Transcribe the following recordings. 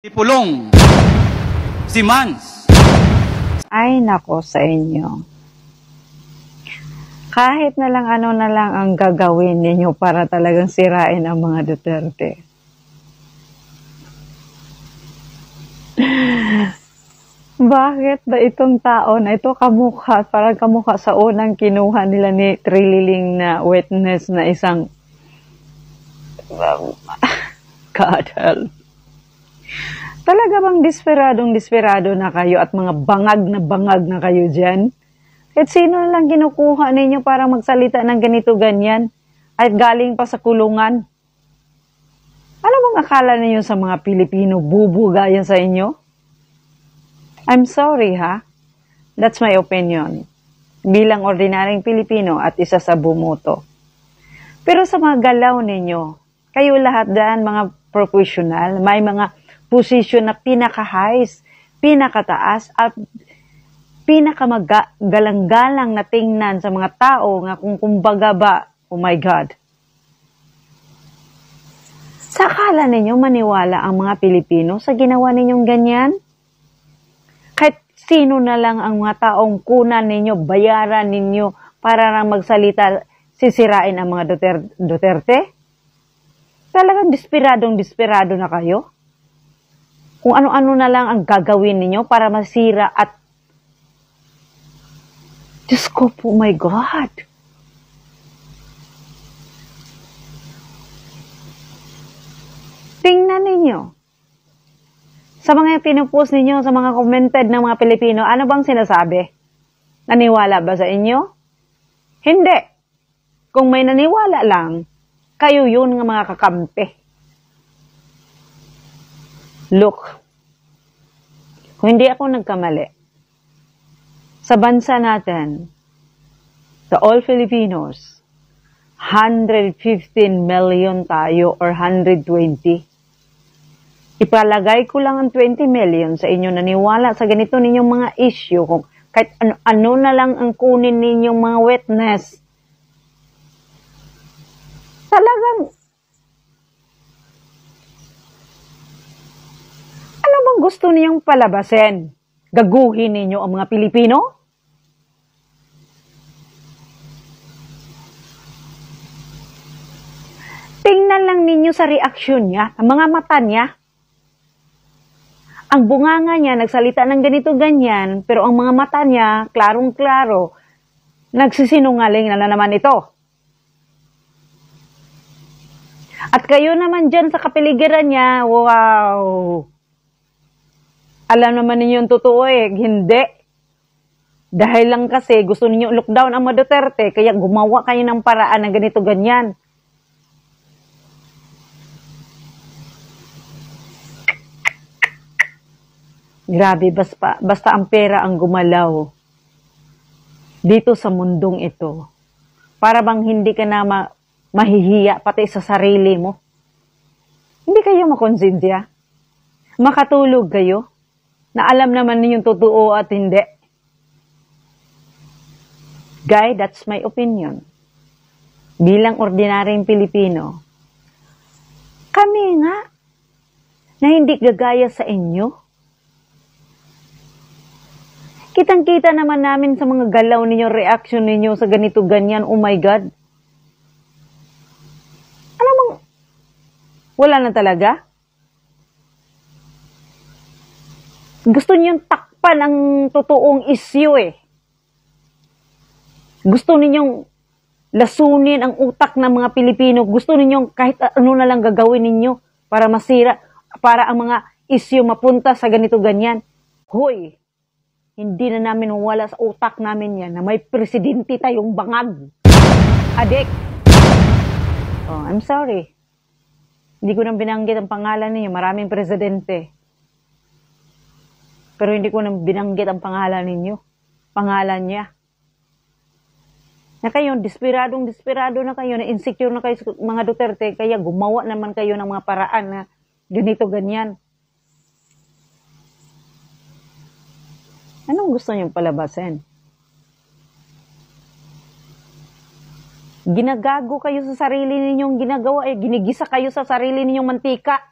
Si Pulong, si Mans. Ay nako sa inyo. Kahit na lang ano na lang ang gagawin ninyo para talagang sirain ang mga Duterte. Bakit ba itong tao na ito kamukha, parang kamukha sa unang kinuha nila ni Trililing na witness na isang God help. Talaga bang desperado na kayo at mga bangag na kayo dyan? At sino na lang kinukuha ninyo para magsalita ng ganito ganyan at galing pa sa kulungan? Ano bang akala ninyo sa mga Pilipino, bubuga yan sa inyo? I'm sorry ha, that's my opinion. Bilang ordinaryong Pilipino at isa sa bumuto. Pero sa mga galaw ninyo, kayo lahat dyan mga professional, may mga posisyon na pinaka-highs, pinakataas at pinakamagalang-galang na tingnan sa mga tao nga kung kumbaga ba, oh my God. Sa akala ninyo maniwala ang mga Pilipino sa ginawa ninyong ganyan? Kahit sino na lang ang mga taong kunan ninyo, bayaran ninyo para lang magsalita, sisirain ang mga Duterte? Talagang desperado na kayo? Kung ano-ano na lang ang gagawin ninyo para masira at Diyos ko po, my God. Tingnan ninyo. Sa mga pinupost ninyo, sa mga commented ng mga Pilipino, ano bang sinasabi? Naniwala ba sa inyo? Hindi. Kung may naniwala lang, kayo yun ng mga kakampi. Look, kung hindi ako nagkamali, sa bansa natin, sa all Filipinos, 115 million tayo or 120. Ipalagay ko lang ang 20 million sa inyo naniwala sa ganito ninyong mga issue, kung kahit ano na lang ang kunin ninyong mga witness. Talagang ano bang gusto niyong palabasin? Gaguhin ninyo ang mga Pilipino? Tingnan lang ninyo sa reaksyon niya, ang mga mata niya. Ang bunganga niya, nagsalita ng ganito ganyan, pero ang mga mata niya, klarong-klaro, nagsisinungaling na naman ito. At kayo naman dyan sa kapiligiran niya, wow! Alam naman ninyo yung totoo eh, hindi. Dahil lang kasi gusto ninyo lockdown ang mga Duterte, kaya gumawa kayo ng paraan na ganito ganyan. Grabe, basta ang pera ang gumalaw dito sa mundong ito. Para bang hindi ka na mahihiya pati sa sarili mo. Hindi kayo makonsensya. Makatulog kayo na alam naman ninyong totoo at hindi. Guy, that's my opinion. Bilang ordinaryong Pilipino, kami nga na hindi gagaya sa inyo. Kitang-kita naman namin sa mga galaw ninyo, reaction ninyo sa ganito ganyan, oh my God. Ano bang, wala na talaga? Gusto ninyong takpan ang totoong issue eh. Gusto ninyong lasunin ang utak ng mga Pilipino. Gusto ninyong kahit ano na lang gagawin ninyo para masira, para ang mga issue mapunta sa ganito ganyan. Hoy! Hindi na namin wala sa utak namin yan na may presidente tayong bangag. Adik. Oh, I'm sorry. Hindi ko nang binanggit ang pangalan niyo. Maraming presidente. Pero hindi ko nang binanggit ang pangalan ninyo. Pangalan niya. Na kayo, desperado na kayo, na insecure na kayo sa mga Duterte, kaya gumawa naman kayo ng mga paraan na ganito, ganyan. Anong gusto niyong palabasin? Ginagago kayo sa sarili ninyong ginagawa, ginigisa kayo sa sarili ninyong mantika.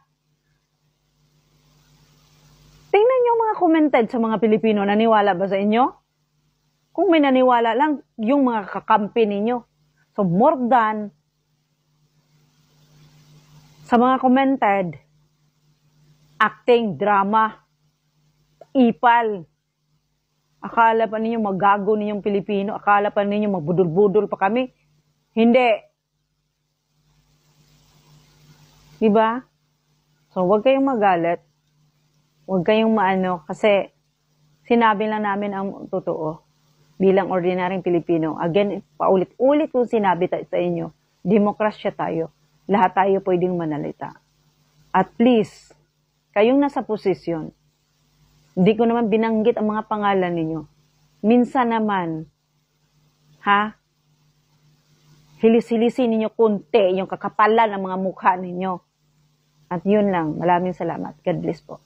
mga commented sa mga Pilipino, naniwala ba sa inyo? Kung may naniwala lang, yung mga kakampi ninyo. So, more than sa mga commented, acting, drama, ipal. Akala pa ninyo magago ninyong Pilipino? Akala pa ninyo magbudol-budol pa kami? Hindi. Diba? So, huwag kayong magalit. Huwag kayong maano. Kasi, sinabi lang namin ang totoo. Bilang ordinaryong Pilipino. Again, paulit-ulit kong sinabi sa inyo. Demokrasya tayo. Lahat tayo pwedeng manalita. At please, kayong nasa posisyon, hindi ko naman binanggit ang mga pangalan ninyo. Minsan naman, hilis-hilisin ninyo kunti yung kakapalan ng mga mukha ninyo. At yun lang. Maraming salamat. God bless po.